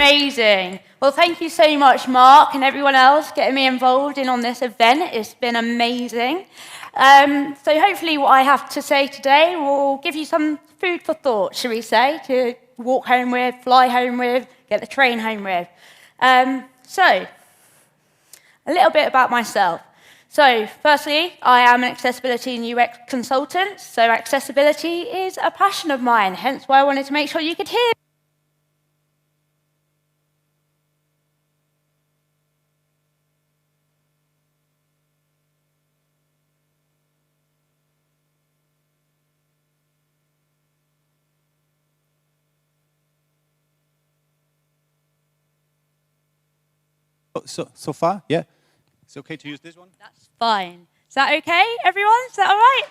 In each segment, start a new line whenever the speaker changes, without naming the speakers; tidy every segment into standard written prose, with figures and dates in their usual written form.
Amazing. Well, thank you so much, Mark, and everyone else getting me involved on this event. It's been amazing. So hopefully what I have to say today will give you some food for thought, shall we say, to walk home with, fly home with, get the train home with. So, a little bit about myself. So, firstly, I am an accessibility and UX consultant, so accessibility is a passion of mine, hence why I wanted to make sure you could hear.
So far, yeah? It's okay to use this one?
That's fine. Is that okay, everyone? Is that all right?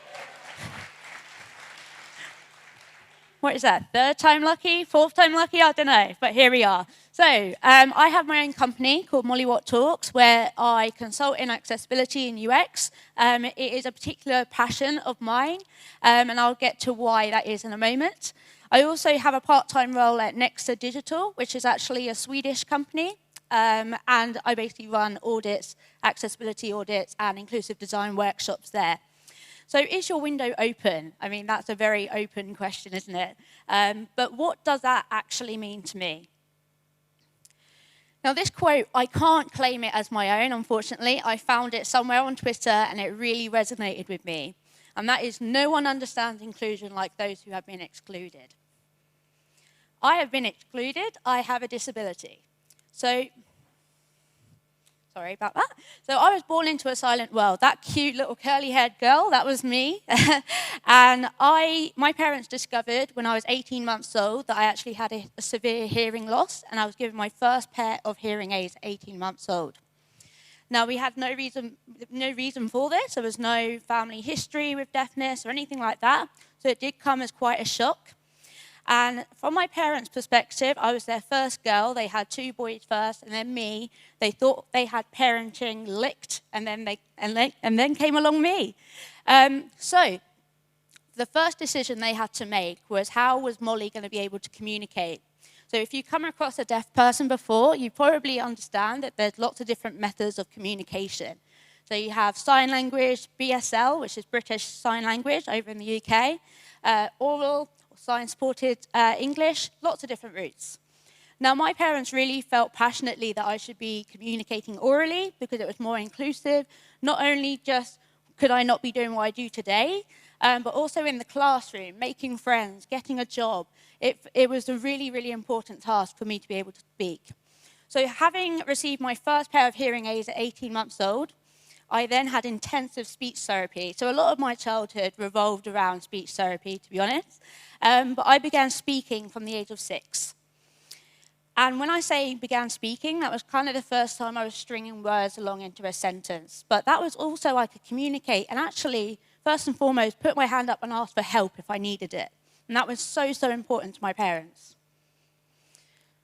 What is that? Third time lucky? Fourth time lucky? I don't know, but here we are. So I have my own company called Molly Watt Talks, where I consult in accessibility and UX. It is a particular passion of mine, and I'll get to why that is in a moment. I also have a part-time role at Nexa Digital, which is actually a Swedish company. And I basically run audits, accessibility audits, and inclusive design workshops there. So is your window open? I mean, that's a very open question, isn't it? But what does that actually mean to me? Now, this quote, I can't claim it as my own, unfortunately. I found it somewhere on Twitter, and it really resonated with me. And that is, no one understands inclusion like those who have been excluded. I have been excluded. I have a disability. So, sorry about that. So I was born into a silent world. That cute little curly-haired girl, that was me. And my parents discovered when I was 18 months old that I actually had a severe hearing loss, and I was given my first pair of hearing aids at 18 months old. Now, we had no reason for this. There was no family history with deafness or anything like that. So it did come as quite a shock. And from my parents' perspective, I was their first girl. They had 2 boys first, and then me. They thought they had parenting licked, and then came along me. So the first decision they had to make was, how was Molly going to be able to communicate? So if you come across a deaf person before, you probably understand that there's lots of different methods of communication. So you have sign language, BSL, which is British Sign Language over in the UK, oral, sign-supported English, lots of different routes. Now, my parents really felt passionately that I should be communicating orally because it was more inclusive. Not only just could I not be doing what I do today, but also in the classroom, making friends, getting a job. It was a really, really important task for me to be able to speak. So having received my first pair of hearing aids at 18 months old, I then had intensive speech therapy. So a lot of my childhood revolved around speech therapy, to be honest. But I began speaking from the age of 6. And when I say began speaking, that was kind of the first time I was stringing words along into a sentence. But that was also I could communicate and actually, first and foremost, put my hand up and ask for help if I needed it. And that was so, so important to my parents.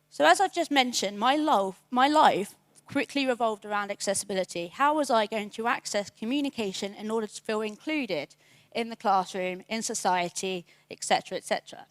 So as I've just mentioned, my life quickly revolved around accessibility. How was I going to access communication in order to feel included in the classroom, in society, etc., etc.?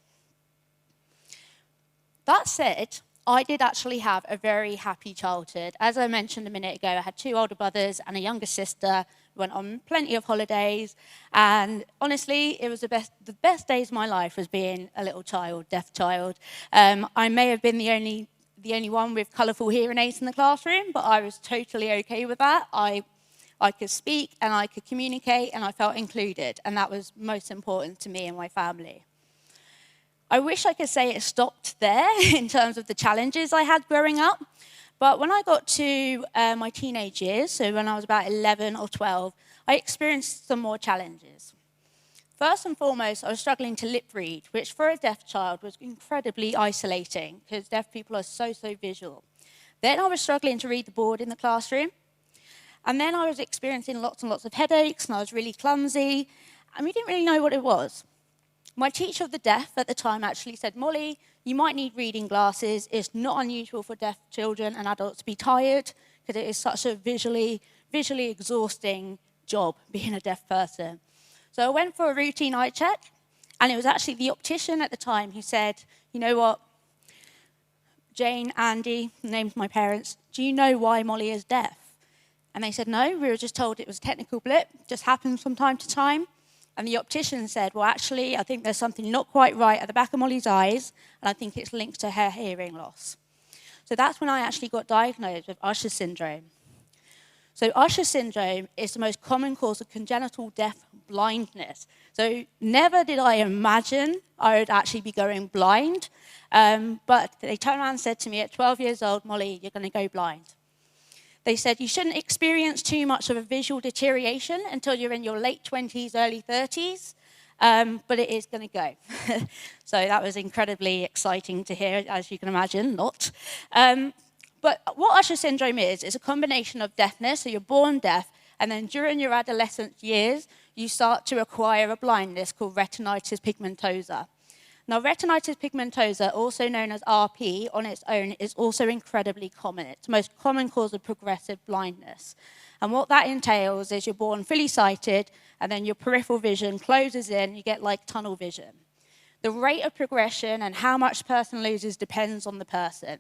That said, I did actually have a very happy childhood. As I mentioned a minute ago, I had 2 older brothers and a younger sister. We went on plenty of holidays, and honestly, it was the best days of my life was being a little child, deaf child. I may have been the only one with colourful hearing aids in the classroom, but I was totally okay with that. I could speak and I could communicate and I felt included, and that was most important to me and my family. I wish I could say it stopped there in terms of the challenges I had growing up, but when I got to my teenage years, so when I was about 11 or 12, I experienced some more challenges. First and foremost, I was struggling to lip read, which for a deaf child was incredibly isolating because deaf people are so, so visual. Then I was struggling to read the board in the classroom. And then I was experiencing lots and lots of headaches, and I was really clumsy, and we didn't really know what it was. My teacher of the deaf at the time actually said, Molly, you might need reading glasses. It's not unusual for deaf children and adults to be tired because it is such a visually exhausting job being a deaf person. So I went for a routine eye check, and it was actually the optician at the time who said, you know what, Jane, Andy, named my parents, do you know why Molly is deaf? And they said, no, we were just told it was a technical blip, just happens from time to time. And the optician said, well, actually, I think there's something not quite right at the back of Molly's eyes, and I think it's linked to her hearing loss. So that's when I actually got diagnosed with Usher Syndrome. So Usher Syndrome is the most common cause of congenital deaf blindness. So never did I imagine I would actually be going blind, but they turned around and said to me at 12 years old, Molly, you're going to go blind. They said you shouldn't experience too much of a visual deterioration until you're in your late 20s, early 30s, but it is going to go. So that was incredibly exciting to hear, as you can imagine, not. But what Usher syndrome is a combination of deafness, so you're born deaf, and then during your adolescent years, you start to acquire a blindness called retinitis pigmentosa. Now, retinitis pigmentosa, also known as RP on its own, is also incredibly common. It's the most common cause of progressive blindness. And what that entails is you're born fully sighted, and then your peripheral vision closes in, you get like tunnel vision. The rate of progression and how much the person loses depends on the person.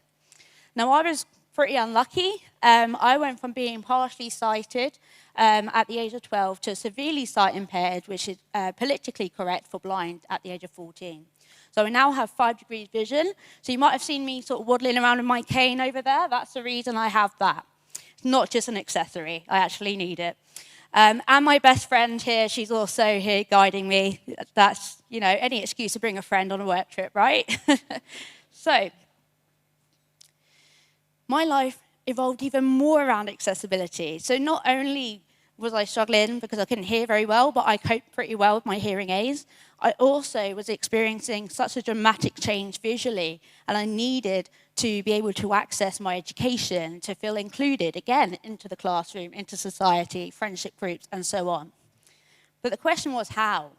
Now, I was pretty unlucky. I went from being partially sighted at the age of 12 to severely sight impaired, which is politically correct for blind at the age of 14. So I now have 5 degrees vision. So you might have seen me sort of waddling around with my cane over there. That's the reason I have that. It's not just an accessory. I actually need it. And my best friend here, she's also here guiding me. That's, you know, any excuse to bring a friend on a work trip, right? So my life evolved even more around accessibility. So not only was I struggling because I couldn't hear very well, but I coped pretty well with my hearing aids. I also was experiencing such a dramatic change visually, and I needed to be able to access my education, to feel included, again, into the classroom, into society, friendship groups, and so on. But the question was how?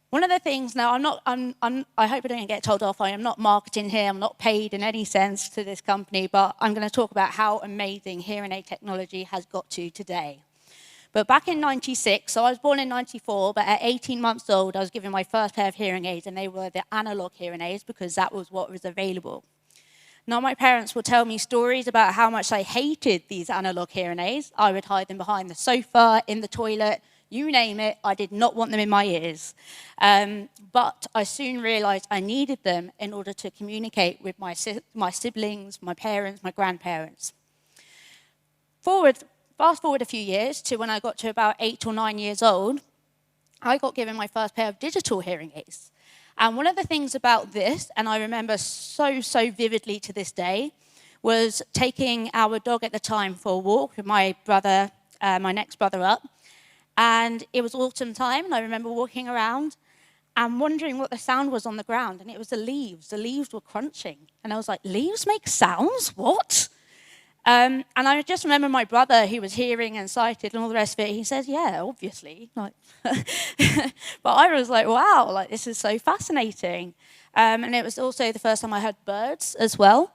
One of the things, now I hope I don't get told off, I am not marketing here, I'm not paid in any sense to this company, but I'm going to talk about how amazing hearing aid technology has got to today. But back in '96, so I was born in '94, but at 18 months old, I was given my first pair of hearing aids, and they were the analog hearing aids because that was what was available. Now, my parents would tell me stories about how much I hated these analog hearing aids. I would hide them behind the sofa, in the toilet, you name it, I did not want them in my ears. But I soon realized I needed them in order to communicate with my siblings, my parents, my grandparents. Fast forward a few years to when I got to about 8 or 9 years old, I got given my first pair of digital hearing aids. And one of the things about this, and I remember so vividly to this day, was taking our dog at the time for a walk with my brother, my next brother up. And it was autumn time, and I remember walking around and wondering what the sound was on the ground, and it was the leaves. The leaves were crunching. And I was like, leaves make sounds? What? And I just remember my brother, who was hearing and sighted and all the rest of it, he says, yeah, obviously. Like, but I was like, wow, like, this is so fascinating. And it was also the first time I heard birds as well,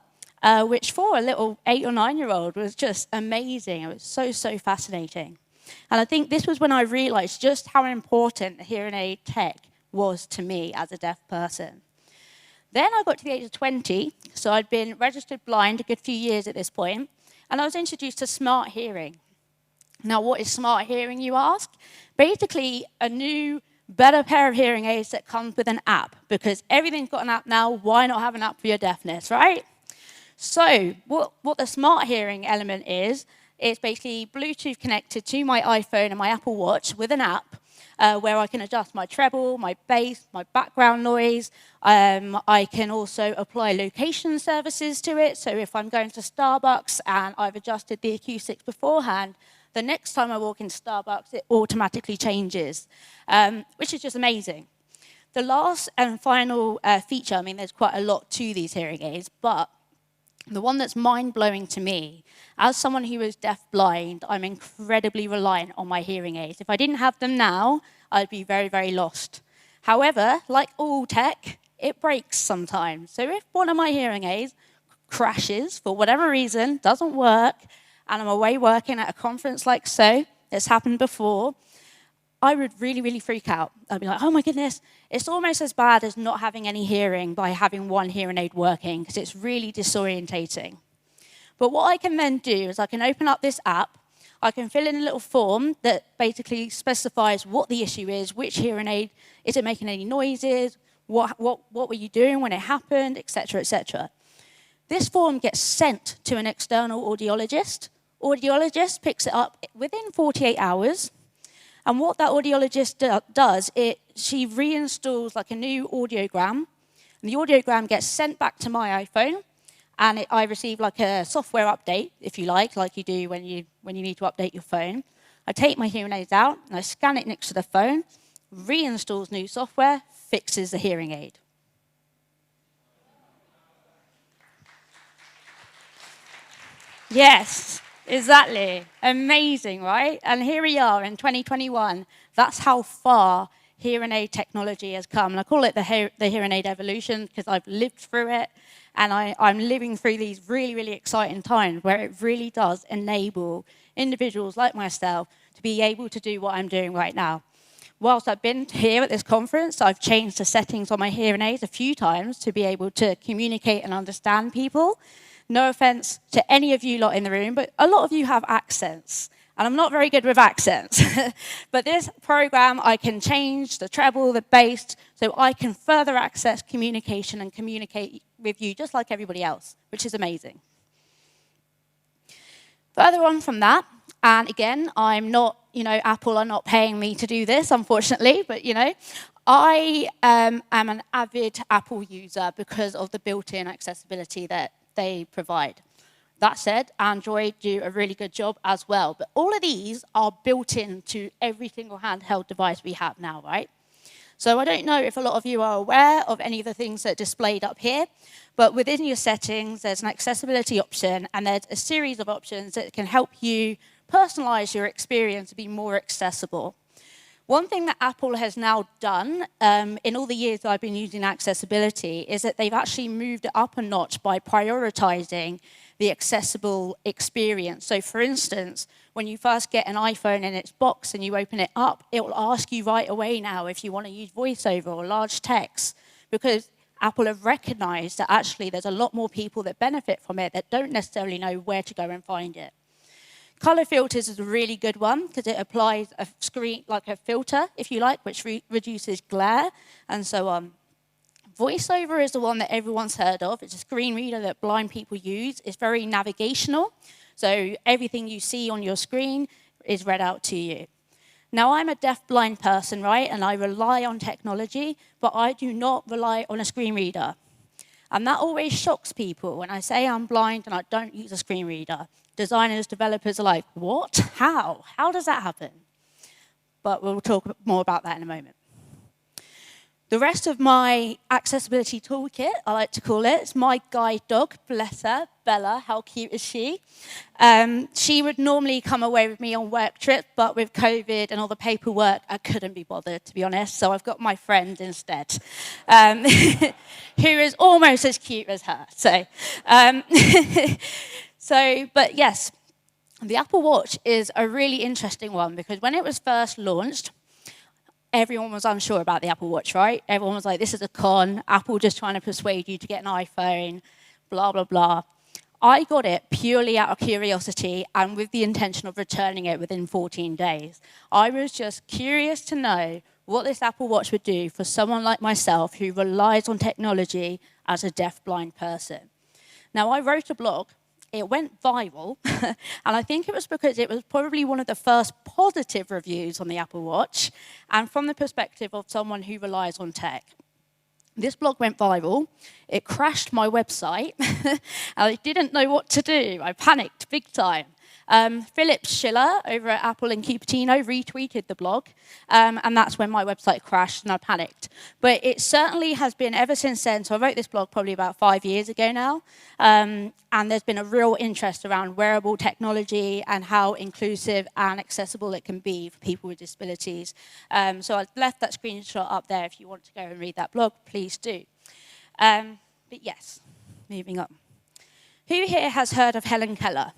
which for a little 8 or 9-year-old was just amazing. It was so fascinating. And I think this was when I realized just how important the hearing aid tech was to me as a deaf person. Then I got to the age of 20, so I'd been registered blind a good few years at this point, and I was introduced to smart hearing. Now, what is smart hearing, you ask? Basically, a new, better pair of hearing aids that comes with an app, because everything's got an app now, why not have an app for your deafness, right? So what the smart hearing element is basically Bluetooth connected to my iPhone and my Apple Watch with an app where I can adjust my treble, my bass, my background noise. I can also apply location services to it. So if I'm going to Starbucks and I've adjusted the acoustics beforehand, the next time I walk into Starbucks, it automatically changes, which is just amazing. The last and final feature, I mean, there's quite a lot to these hearing aids, but the one that's mind-blowing to me, as someone who is deaf-blind, I'm incredibly reliant on my hearing aids. If I didn't have them now, I'd be very lost. However, like all tech, it breaks sometimes. So if one of my hearing aids crashes for whatever reason, doesn't work, and I'm away working at a conference like so, it's happened before, I would really, really freak out. I'd be like, oh my goodness, it's almost as bad as not having any hearing by having one hearing aid working, because it's really disorientating. But what I can then do is I can open up this app, I can fill in a little form that basically specifies what the issue is, which hearing aid, is it making any noises, what were you doing when it happened, etc., etc. This form gets sent to an external audiologist. Audiologist picks it up within 48 hours. And what that audiologist does, she reinstalls like a new audiogram. And the audiogram gets sent back to my iPhone. And I receive like a software update, if you like you do when you need to update your phone. I take my hearing aids out, and I scan it next to the phone, reinstalls new software, fixes the hearing aid. Yes, exactly. Amazing, right? And here we are in 2021. That's how far hearing aid technology has come. And I call it the hearing aid evolution because I've lived through it. And I'm living through these really, really exciting times where it really does enable individuals like myself to be able to do what I'm doing right now. Whilst I've been here at this conference, I've changed the settings on my hearing aids a few times to be able to communicate and understand people. No offense to any of you lot in the room, but a lot of you have accents. And I'm not very good with accents. But this program, I can change the treble, the bass, so I can further access communication and communicate with you just like everybody else, which is amazing. Further on from that, and again, I'm not, Apple are not paying me to do this, unfortunately, but, I am an avid Apple user because of the built-in accessibility that they provide. That said, Android do a really good job as well. But all of these are built into every single handheld device we have now, right? So I don't know if a lot of you are aware of any of the things that are displayed up here, but within your settings, there's an accessibility option, and there's a series of options that can help you personalize your experience to be more accessible. One thing that Apple has now done in all the years that I've been using accessibility is that they've actually moved it up a notch by prioritizing the accessible experience. So for instance, when you first get an iPhone in its box and you open it up, it will ask you right away now if you want to use voiceover or large text, because Apple have recognized that actually there's a lot more people that benefit from it that don't necessarily know where to go and find it. Color filters is a really good one because it applies a screen, like a filter, if you like, which reduces glare and so on. VoiceOver is the one that everyone's heard of. It's a screen reader that blind people use. It's very navigational, so everything you see on your screen is read out to you. Now, I'm a deaf-blind person, right, and I rely on technology, but I do not rely on a screen reader. And that always shocks people when I say I'm blind and I don't use a screen reader. Designers, developers are like, what? How? How does that happen? But we'll talk more about that in a moment. The rest of my accessibility toolkit, I like to call it, is my guide dog, bless her, Bella. How cute is she? She would normally come away with me on work trips, but with COVID and all the paperwork, I couldn't be bothered, to be honest. So I've got my friend instead, who is almost as cute as her. But yes, the Apple Watch is a really interesting one because when it was first launched, everyone was unsure about the Apple Watch, right? Everyone was like, this is a con, Apple just trying to persuade you to get an iPhone, blah, blah, blah. I got it purely out of curiosity and with the intention of returning it within 14 days. I was just curious to know what this Apple Watch would do for someone like myself who relies on technology as a deaf-blind person. Now, I wrote a blog. It went viral, and I think it was because it was probably one of the first positive reviews on the Apple Watch, and from the perspective of someone who relies on tech. This blog went viral, it crashed my website, and I didn't know what to do. I panicked big time. Philip Schiller over at Apple in Cupertino retweeted the blog, and that's when my website crashed and I panicked. But it certainly has been ever since then. So I wrote this blog probably about 5 years ago now, and there's been a real interest around wearable technology and how inclusive and accessible it can be for people with disabilities. So I've left that screenshot up there. If you want to go and read that blog, please do. But yes, moving on. Who here has heard of Helen Keller?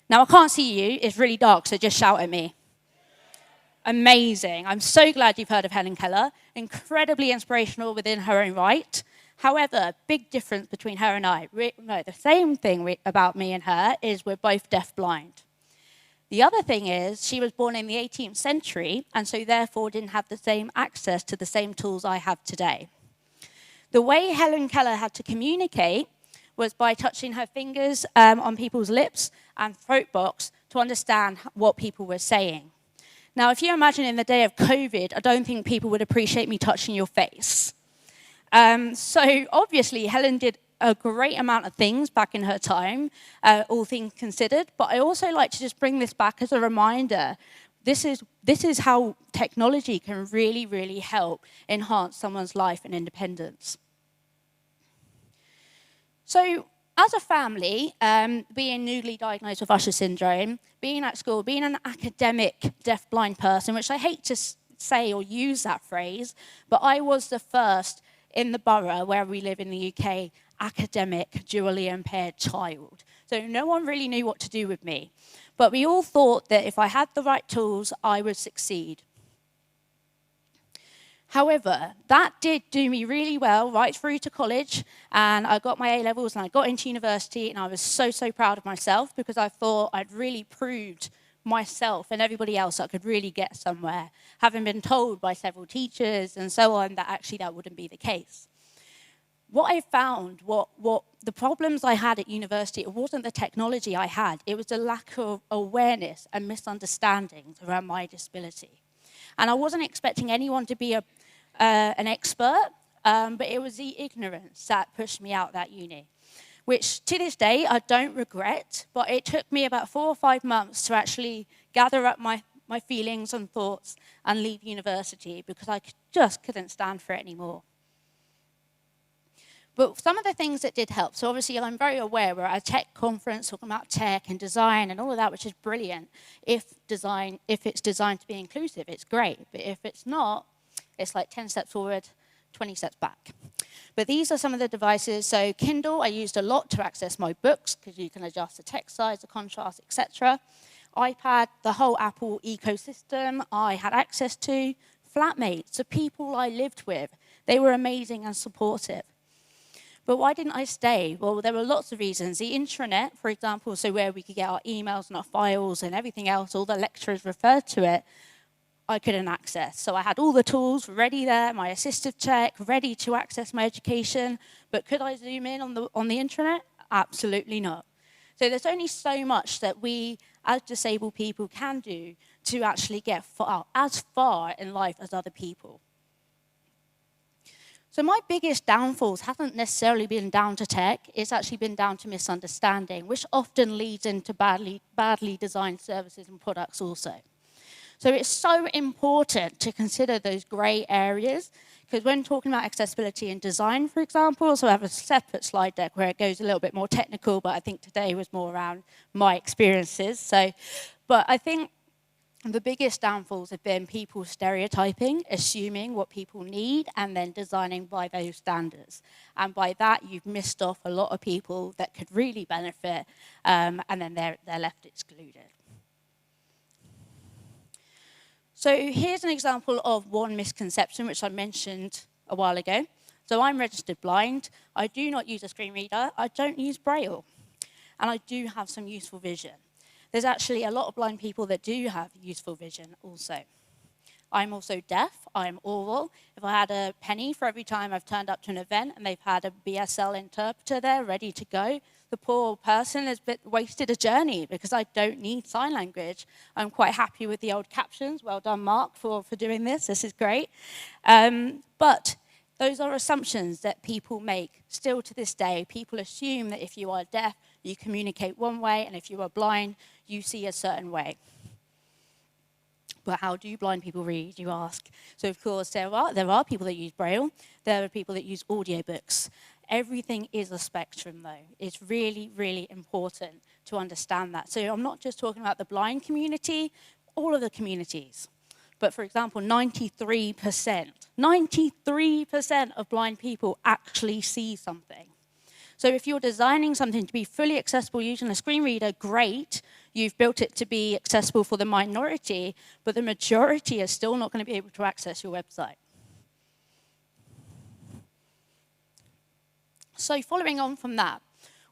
Now, I can't see you. It's really dark, so just shout at me. Amazing. I'm so glad you've heard of Helen Keller. Incredibly inspirational within her own right. However, big difference between her and I. No, the same thing about me and her is we're both deaf-blind. The other thing is she was born in the 18th century and so therefore didn't have the same access to the same tools I have today. The way Helen Keller had to communicate was by touching her fingers on people's lips and throat box to understand what people were saying. Now, if you imagine in the day of COVID, I don't think people would appreciate me touching your face. So obviously, Helen did a great amount of things back in her time, all things considered. But I also like to just bring this back as a reminder. This is how technology can really, really help enhance someone's life and independence. So as a family, being newly diagnosed with Usher Syndrome, being at school, being an academic deaf-blind person, which I hate to say or use that phrase, but I was the first in the borough where we live in the UK, academic, dually impaired child. So no one really knew what to do with me. But we all thought that if I had the right tools, I would succeed. However, that did do me really well right through to college, and I got my A-levels and I got into university, and I was so, so proud of myself because I thought I'd really proved myself and everybody else that I could really get somewhere, having been told by several teachers and so on that actually that wouldn't be the case. What I found, what the problems I had at university, it wasn't the technology I had, it was the lack of awareness and misunderstandings around my disability. And I wasn't expecting anyone to be an expert, but it was the ignorance that pushed me out that uni, which to this day I don't regret, but it took me about 4 or 5 months to actually gather up my feelings and thoughts and leave university because I just couldn't stand for it anymore. But some of the things that did help, so obviously I'm very aware we're at a tech conference talking about tech and design and all of that, which is brilliant. If it's designed to be inclusive, it's great. But if it's not, it's like 10 steps forward, 20 steps back. But these are some of the devices. So Kindle, I used a lot to access my books because you can adjust the text size, the contrast, etc. iPad, the whole Apple ecosystem I had access to. Flatmates, the people I lived with, they were amazing and supportive. But why didn't I stay? Well, there were lots of reasons. The intranet, for example, so where we could get our emails and our files and everything else, all the lecturers referred to it, I couldn't access. So I had all the tools ready there, my assistive tech, ready to access my education. But could I zoom in on the intranet? Absolutely not. So there's only so much that we, as disabled people, can do to actually get as far in life as other people. So my biggest downfalls haven't necessarily been down to tech, it's actually been down to misunderstanding, which often leads into badly designed services and products also. So it's so important to consider those grey areas, because when talking about accessibility and design, for example, so I have a separate slide deck where it goes a little bit more technical, but I think today was more around my experiences. But I think the biggest downfalls have been people stereotyping, assuming what people need, and then designing by those standards. And by that, you've missed off a lot of people that could really benefit, and then they're left excluded. So here's an example of one misconception, which I mentioned a while ago. So I'm registered blind. I do not use a screen reader. I don't use Braille. And I do have some useful vision. There's actually a lot of blind people that do have useful vision also. I'm also deaf, I'm oral. If I had a penny for every time I've turned up to an event and they've had a BSL interpreter there ready to go, the poor person has wasted a journey because I don't need sign language. I'm quite happy with the old captions. Well done, Mark, for doing this. This is great. But those are assumptions that people make still to this day. People assume that if you are deaf, you communicate one way, and if you are blind, you see a certain way. But how do blind people read, you ask? So, of course, there are people that use Braille. There are people that use audiobooks. Everything is a spectrum, though. It's really, really important to understand that. So I'm not just talking about the blind community, all of the communities. But, for example, 93% of blind people actually see something. So if you're designing something to be fully accessible using a screen reader, great. You've built it to be accessible for the minority, but the majority is still not going to be able to access your website. So following on from that,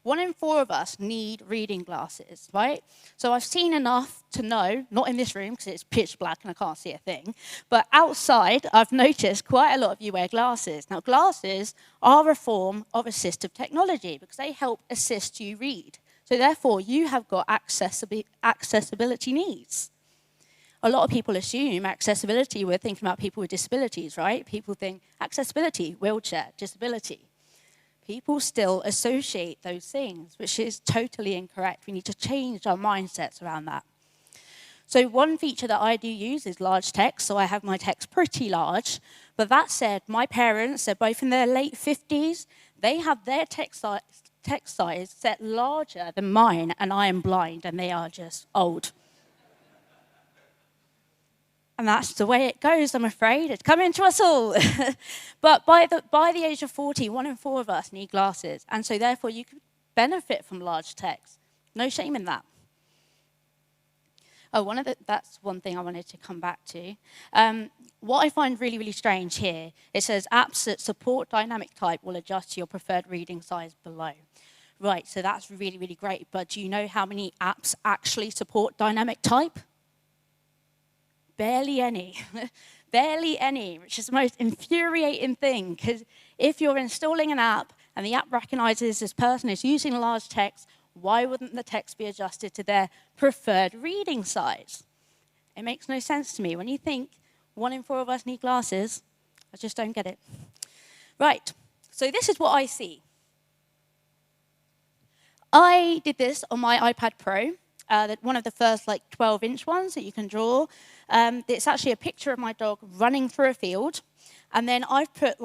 1 in 4 of us need reading glasses, right? So I've seen enough to know, not in this room because it's pitch black and I can't see a thing, but outside I've noticed quite a lot of you wear glasses. Now glasses are a form of assistive technology because they help assist you read. So therefore you have got accessibility needs. A lot of people assume accessibility, we're thinking about people with disabilities, right? People think accessibility, wheelchair, disability. People still associate those things, which is totally incorrect. We need to change our mindsets around that. So one feature that I do use is large text, so I have my text pretty large. But that said, my parents, they're both in their late 50s, they have their text size set larger than mine, and I am blind, and they are just old. And that's the way it goes, I'm afraid. It's coming to us all. But by the age of 40, 1 in 4 of us need glasses. And so therefore, you could benefit from large text. No shame in that. Oh, that's one thing I wanted to come back to. What I find really, really strange here, it says apps that support dynamic type will adjust to your preferred reading size below. Right, so that's really, really great. But do you know how many apps actually support dynamic type? Barely any. Barely any, which is the most infuriating thing, because if you're installing an app and the app recognizes this person is using large text, why wouldn't the text be adjusted to their preferred reading size? It makes no sense to me. When you think 1 in 4 of us need glasses, I just don't get it. Right, so this is what I see. I did this on my iPad Pro. One of the first 12-inch ones that you can draw. It's actually a picture of my dog running through a field, and then I've put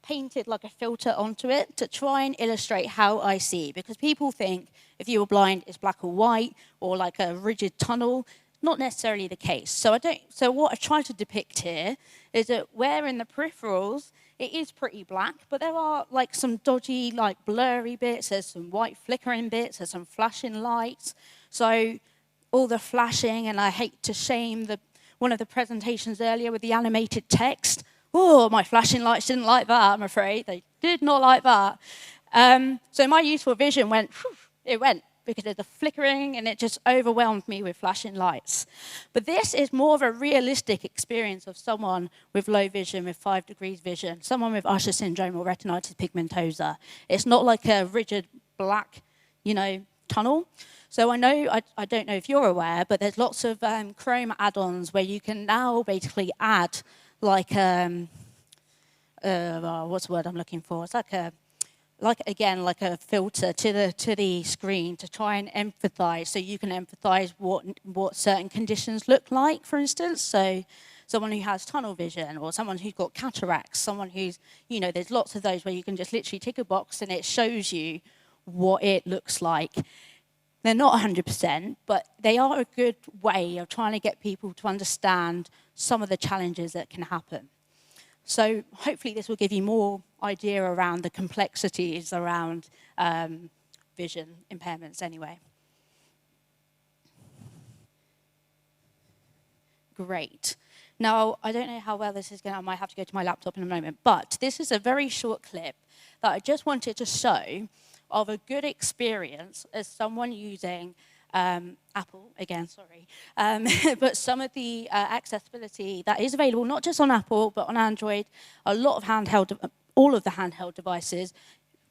painted a filter onto it to try and illustrate how I see, because people think if you were blind, it's black or white, or like a rigid tunnel. Not necessarily the case. So what I try to depict here is that where in the peripherals it is pretty black, but there are some dodgy, blurry bits. There's some white flickering bits. There's some flashing lights. So all the flashing, and I hate to shame one of the presentations earlier with the animated text. Oh, my flashing lights didn't like that, I'm afraid. They did not like that. So my useful vision went, because of the flickering, and it just overwhelmed me with flashing lights. But this is more of a realistic experience of someone with low vision, with 5 degrees vision, someone with Usher Syndrome or retinitis pigmentosa. It's not like a rigid black, tunnel. So I don't know if you're aware, but there's lots of Chrome add-ons where you can now basically add what's the word I'm looking for? It's like a filter to the screen to try and empathize, so you can empathize what certain conditions look like, for instance. So someone who has tunnel vision, or someone who's got cataracts, someone who's, there's lots of those where you can just literally tick a box and it shows you what it looks like. They're not 100%, but they are a good way of trying to get people to understand some of the challenges that can happen. So hopefully this will give you more idea around the complexities around vision impairments anyway. Great. Now, I don't know how well this is going. I might have to go to my laptop in a moment, but this is a very short clip that I just wanted to show of a good experience as someone using Apple, again, sorry, but some of the accessibility that is available, not just on Apple, but on Android. A lot of all of the handheld devices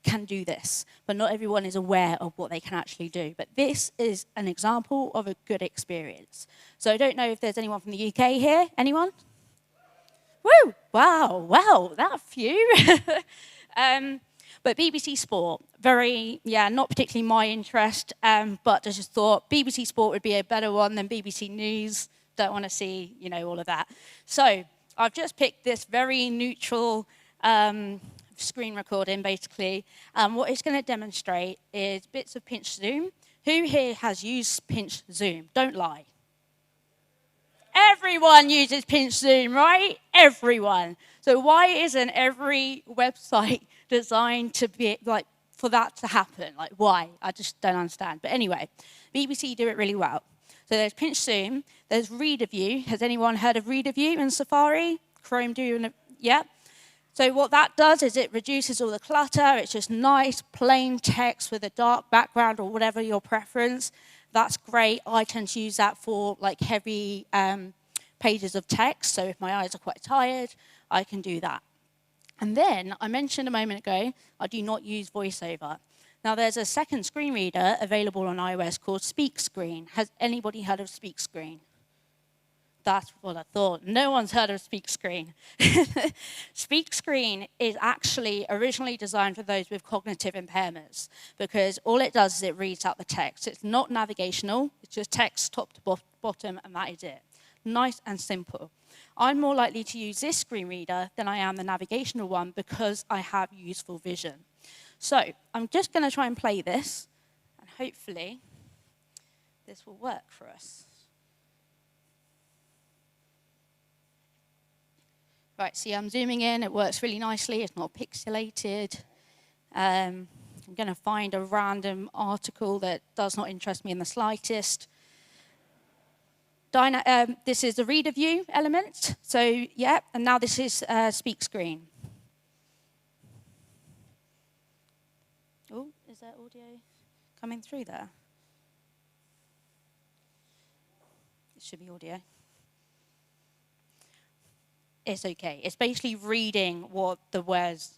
can do this, but not everyone is aware of what they can actually do. But this is an example of a good experience. So I don't know if there's anyone from the UK here. Anyone? Woo! Wow, that few. But BBC Sport, not particularly my interest, but I just thought BBC Sport would be a better one than BBC News. Don't want to see, all of that. So I've just picked this very neutral screen recording, basically. What it's going to demonstrate is bits of pinch zoom. Who here has used pinch zoom? Don't lie. Everyone uses pinch zoom, right? Everyone. So why isn't every website designed to be for that to happen. Like, why? I just don't understand. But anyway, BBC do it really well. So there's pinch zoom, there's reader view. Has anyone heard of reader view in Safari? Chrome do, yeah? So what that does is it reduces all the clutter. It's just nice, plain text with a dark background or whatever your preference. That's great. I tend to use that for like heavy pages of text. So if my eyes are quite tired, I can do that. And then I mentioned a moment ago, I do not use VoiceOver. Now there's a second screen reader available on iOS called Speak Screen. Has anybody heard of Speak Screen? That's what I thought. No one's heard of Speak Screen. Speak Screen is actually originally designed for those with cognitive impairments because all it does is it reads out the text. It's not navigational. It's just text top to bottom, and that is it. Nice and simple. I'm more likely to use this screen reader than I am the navigational one because I have useful vision. So I'm just going to try and play this, and hopefully this will work for us. Right, see, I'm zooming in. It works really nicely. It's not pixelated. I'm going to find a random article that does not interest me in the slightest. This is the reader view element. So, yeah, and now this is Speak Screen. Oh, is there audio coming through there? It should be audio. It's okay. It's basically reading what the words,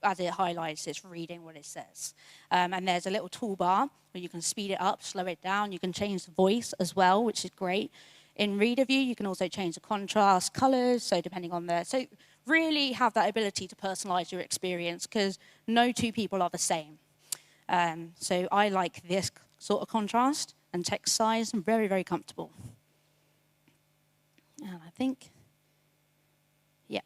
as it highlights, it's reading what it says. And there's a little toolbar where you can speed it up, slow it down. You can change the voice as well, which is great. In reader view, you can also change the contrast, colors, so depending on so really have that ability to personalize your experience because no two people are the same. So I like this sort of contrast and text size. I'm very, very comfortable. And I think, yeah,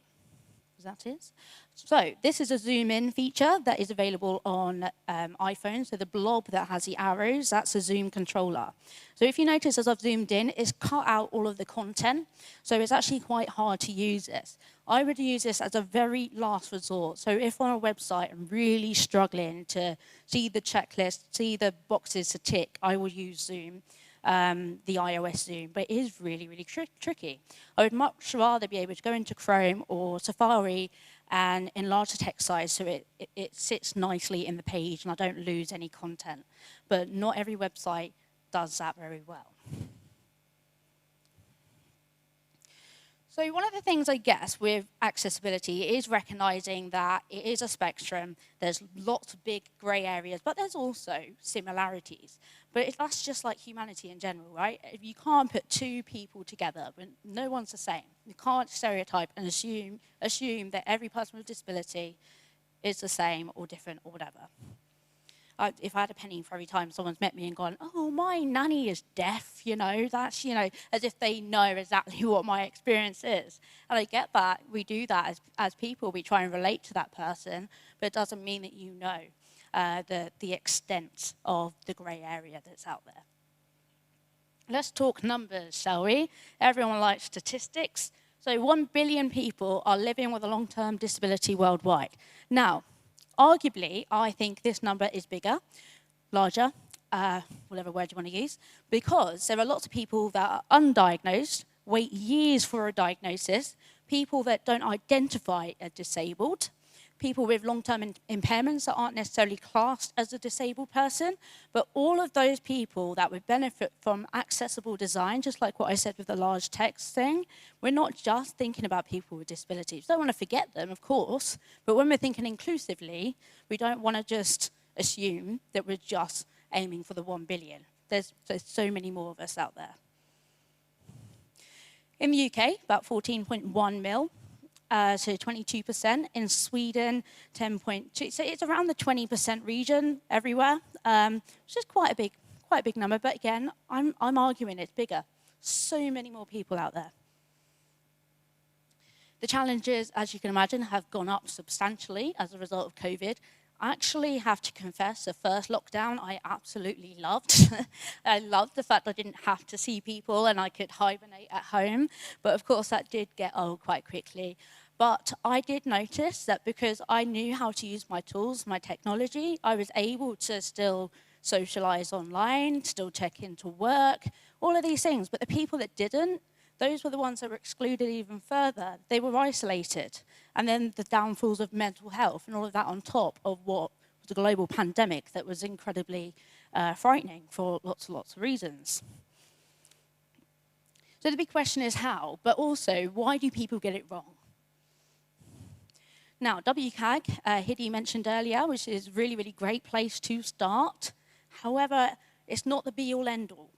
that is. So this is a zoom in feature that is available on iPhone. So the blob that has the arrows, that's a zoom controller. So if you notice as I've zoomed in, it's cut out all of the content. So it's actually quite hard to use this. I would use this as a very last resort. So if on a website I'm really struggling to see the checklist, see the boxes to tick, I will use Zoom, the iOS Zoom. But it is really, really tricky. I would much rather be able to go into Chrome or Safari and enlarge the text size so it sits nicely in the page and I don't lose any content. But not every website does that very well. So one of the things, I guess, with accessibility is recognizing that it is a spectrum. There's lots of big gray areas, but there's also similarities. But that's just like humanity in general, right? If you can't put two people together, when no one's the same. You can't stereotype and assume that every person with disability is the same or different or whatever. If I had a penny for every time someone's met me and gone, oh, my nanny is deaf, that's, as if they know exactly what my experience is. And I get that. We do that as people. We try and relate to that person, but it doesn't mean that you know the extent of the grey area that's out there. Let's talk numbers, shall we? Everyone likes statistics. So 1 billion people are living with a long-term disability worldwide. Now, arguably, I think this number is bigger, larger, whatever word you want to use, because there are lots of people that are undiagnosed, wait years for a diagnosis, people that don't identify as disabled, people with long-term impairments that aren't necessarily classed as a disabled person, but all of those people that would benefit from accessible design, just like what I said with the large text thing, we're not just thinking about people with disabilities. We don't want to forget them, of course, but when we're thinking inclusively, we don't want to just assume that we're just aiming for the 1 billion. There's so many more of us out there. In the UK, about 14.1 mil. So 22%. In Sweden, 10.2. So it's around the 20% region everywhere, which is quite a big number. But again, I'm arguing it's bigger. So many more people out there. The challenges, as you can imagine, have gone up substantially as a result of COVID. I actually have to confess, the first lockdown I absolutely loved. I loved the fact I didn't have to see people and I could hibernate at home. But of course, that did get old quite quickly. But I did notice that because I knew how to use my tools, my technology, I was able to still socialize online, still check into work, all of these things. But the people that didn't, those were the ones that were excluded even further. They were isolated. And then the downfalls of mental health and all of that on top of what was a global pandemic that was incredibly frightening for lots and lots of reasons. So the big question is how, but also why do people get it wrong? Now, WCAG, Hidi mentioned earlier, which is a really, really great place to start. However, it's not the be-all, end-all.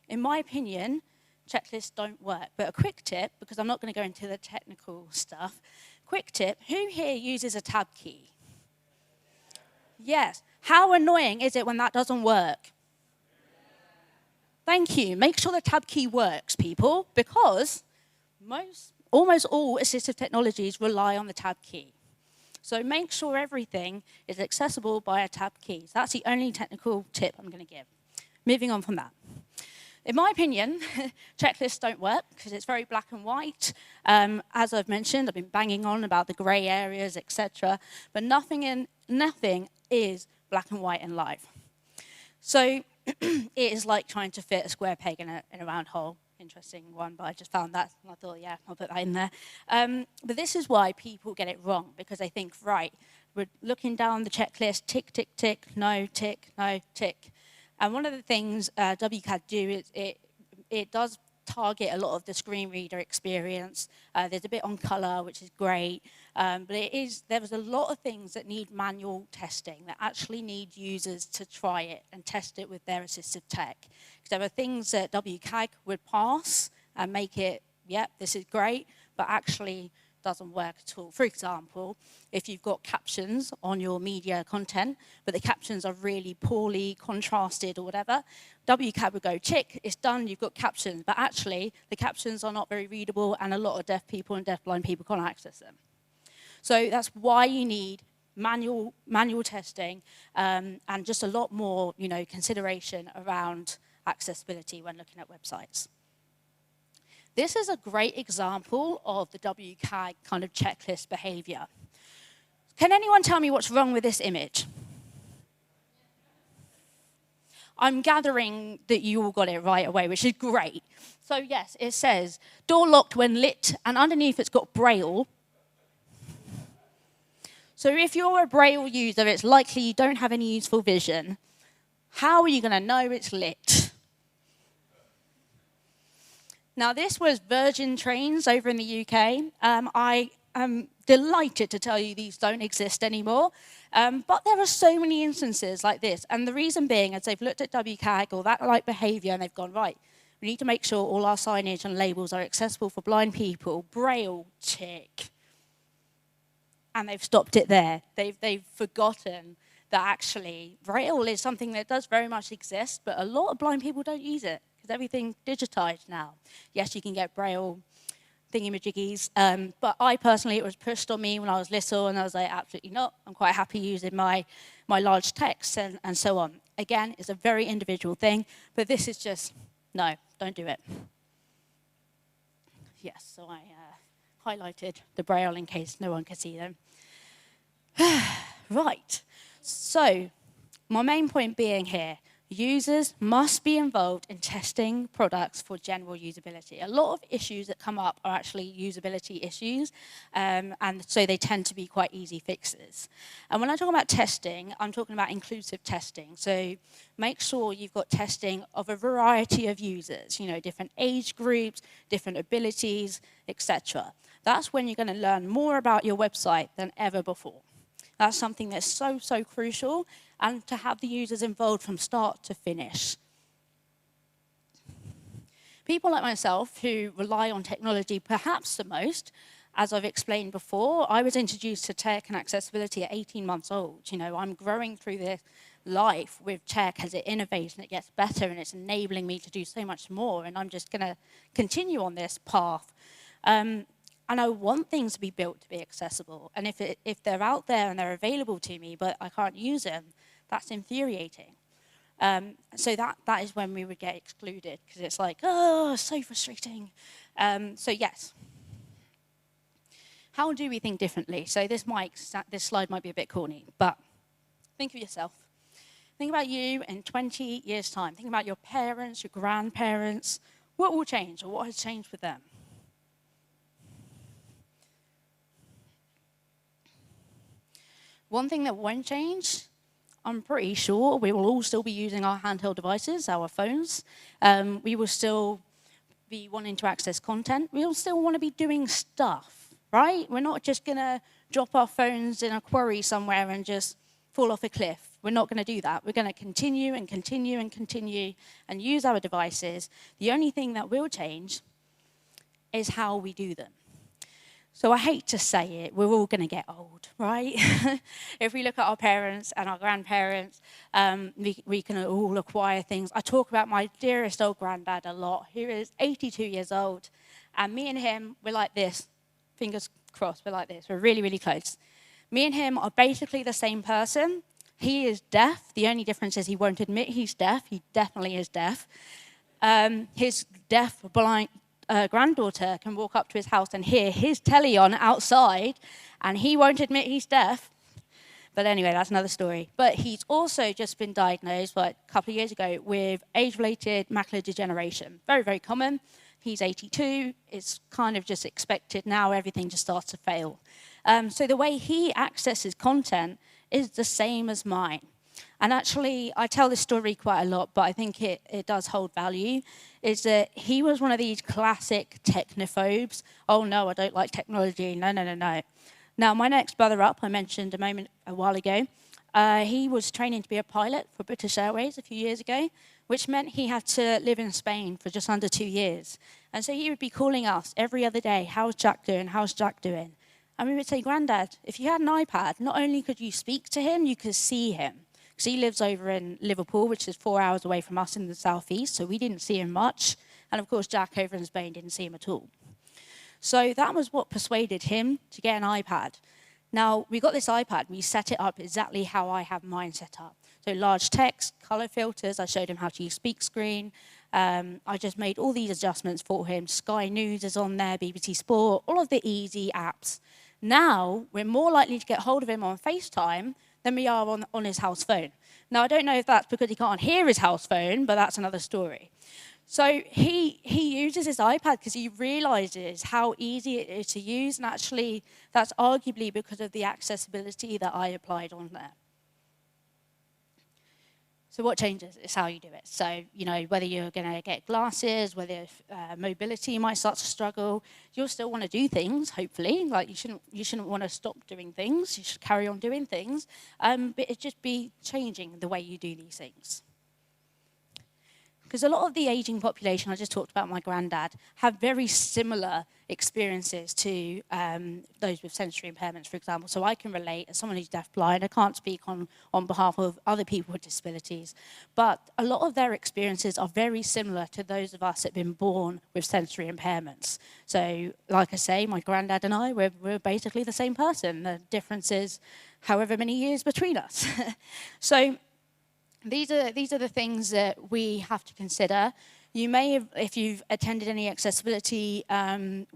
In my opinion, checklists don't work. But a quick tip, because I'm not going to go into the technical stuff, quick tip, who here uses a tab key? Yes. How annoying is it when that doesn't work? Thank you. Make sure the tab key works, people, because almost all assistive technologies rely on the tab key. So make sure everything is accessible by a tab key. So that's the only technical tip I'm going to give. Moving on from that. In my opinion, checklists don't work because it's very black and white. As I've mentioned, I've been banging on about the grey areas, etc. But nothing is black and white in life. So it is like trying to fit a square peg in a round hole. Interesting one, but I just found that, and I thought, yeah, I'll put that in there. But this is why people get it wrong, because they think, right, we're looking down the checklist, tick, tick, tick, no, tick, no, tick. And one of the things WCAG do is it does target a lot of the screen reader experience. There's a bit on color, which is great. But there was a lot of things that need manual testing, that actually need users to try it and test it with their assistive tech. Because there are things that WCAG would pass and make it, yep, this is great, but actually doesn't work at all. For example, if you've got captions on your media content, but the captions are really poorly contrasted or whatever, WCAG would go, tick, it's done, you've got captions. But actually, the captions are not very readable, and a lot of deaf people and deafblind people can't access them. So that's why you need manual testing and just a lot more, consideration around accessibility when looking at websites. This is a great example of the WCAG kind of checklist behavior. Can anyone tell me what's wrong with this image? I'm gathering that you all got it right away, which is great. So yes, it says, door locked when lit, and underneath it's got Braille. So if you're a Braille user, it's likely you don't have any useful vision. How are you going to know it's lit? Now, this was Virgin Trains over in the UK. I am delighted to tell you these don't exist anymore. But there are so many instances like this. And the reason being is they've looked at WCAG or that like behavior and they've gone, right, we need to make sure all our signage and labels are accessible for blind people. Braille, tick. And they've stopped it there. They've forgotten that actually Braille is something that does very much exist, but a lot of blind people don't use it because everything's digitized now. Yes, you can get Braille thingy-majiggies, but I personally, it was pushed on me when I was little, and I was like, absolutely not. I'm quite happy using my large text and so on. Again, it's a very individual thing, but this is just, no, don't do it. Yes, so I highlighted the Braille in case no one could see them. Right, so my main point being here, users must be involved in testing products for general usability. A lot of issues that come up are actually usability issues, and so they tend to be quite easy fixes. And when I talk about testing, I'm talking about inclusive testing. So make sure you've got testing of a variety of users, different age groups, different abilities, etc. That's when you're going to learn more about your website than ever before. That's something that's so, so crucial, and to have the users involved from start to finish. People like myself who rely on technology perhaps the most, as I've explained before, I was introduced to tech and accessibility at 18 months old. I'm growing through this life with tech as it innovates and it gets better, and it's enabling me to do so much more, and I'm just going to continue on this path. And I want things to be built to be accessible. And if they're out there and they're available to me, but I can't use them, that's infuriating. So that is when we would get excluded, because it's like, oh, so frustrating. So yes. How do we think differently? So this slide might be a bit corny, but think of yourself. Think about you in 20 years' time. Think about your parents, your grandparents. What will change, or what has changed with them? One thing that won't change, I'm pretty sure we will all still be using our handheld devices, our phones. We will still be wanting to access content. We'll still want to be doing stuff, right? We're not just going to drop our phones in a quarry somewhere and just fall off a cliff. We're not going to do that. We're going to continue and continue and continue and use our devices. The only thing that will change is how we do them. So I hate to say it, we're all going to get old, right? If we look at our parents and our grandparents, we can all acquire things. I talk about my dearest old granddad a lot, who is 82 years old. And me and him, we're like this. Fingers crossed, we're like this. We're really, really close. Me and him are basically the same person. He is deaf. The only difference is he won't admit he's deaf. He definitely is deaf. His deaf, blind granddaughter can walk up to his house and hear his telly on outside, and he won't admit he's deaf. But anyway, that's another story. But he's also just been diagnosed, a couple of years ago, with age-related macular degeneration. Very, very common. He's 82. It's kind of just expected now. Everything just starts to fail. So the way he accesses content is the same as mine. And actually, I tell this story quite a lot, but I think it does hold value, is that he was one of these classic technophobes. Oh, no, I don't like technology. No, no, no, no. Now, my next brother up, I mentioned a while ago, he was training to be a pilot for British Airways a few years ago, which meant he had to live in Spain for just under 2 years. And so he would be calling us every other day, how's Jack doing, how's Jack doing? And we would say, Grandad, if you had an iPad, not only could you speak to him, you could see him. Because he lives over in Liverpool, which is 4 hours away from us in the southeast, so we didn't see him much. And of course, Jack over in Spain didn't see him at all. So that was what persuaded him to get an iPad. Now, we got this iPad, we set it up exactly how I have mine set up. So large text, color filters, I showed him how to use speak screen. I just made all these adjustments for him. Sky News is on there, BBC Sport, all of the easy apps. Now, we're more likely to get hold of him on FaceTime than we are on his house phone. Now, I don't know if that's because he can't hear his house phone, but that's another story. So he uses his iPad because he realizes how easy it is to use, and actually, that's arguably because of the accessibility that I applied on there. So what changes is how you do it. So, whether you're going to get glasses, whether mobility might start to struggle, you'll still want to do things, hopefully. Like, you shouldn't want to stop doing things. You should carry on doing things. But it'd just be changing the way you do these things. Because a lot of the aging population, I just talked about my granddad, have very similar experiences to those with sensory impairments, for example. So I can relate, as someone who's deafblind, I can't speak on behalf of other people with disabilities, but a lot of their experiences are very similar to those of us that have been born with sensory impairments. So, like I say, my granddad and I, we're basically the same person. The difference is however many years between us. So, these are the things that we have to consider. You may have, if you've attended any accessibility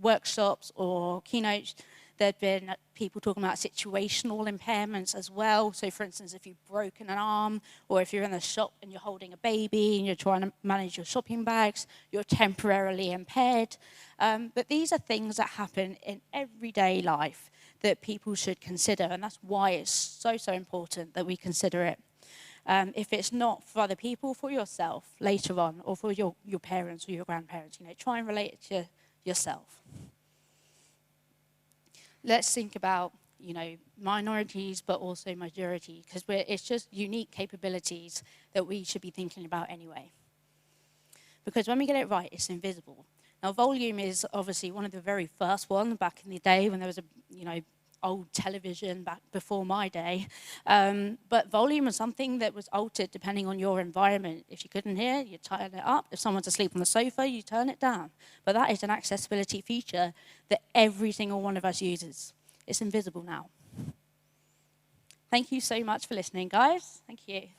workshops or keynotes, there have been people talking about situational impairments as well. So, for instance, if you've broken an arm, or if you're in the shop and you're holding a baby and you're trying to manage your shopping bags, you're temporarily impaired. But these are things that happen in everyday life that people should consider, and that's why it's so, so important that we consider it. If it's not for other people, for yourself later on, or for your parents or your grandparents, try and relate it to yourself. Let's think about, minorities, but also majority, because it's just unique capabilities that we should be thinking about anyway. Because when we get it right, it's invisible. Now, volume is obviously one of the very first ones back in the day when there was old television back before my day. But volume was something that was altered depending on your environment. If you couldn't hear, you turn it up. If someone's asleep on the sofa, you turn it down. But that is an accessibility feature that every single one of us uses. It's invisible now. Thank you so much for listening, guys. Thank you.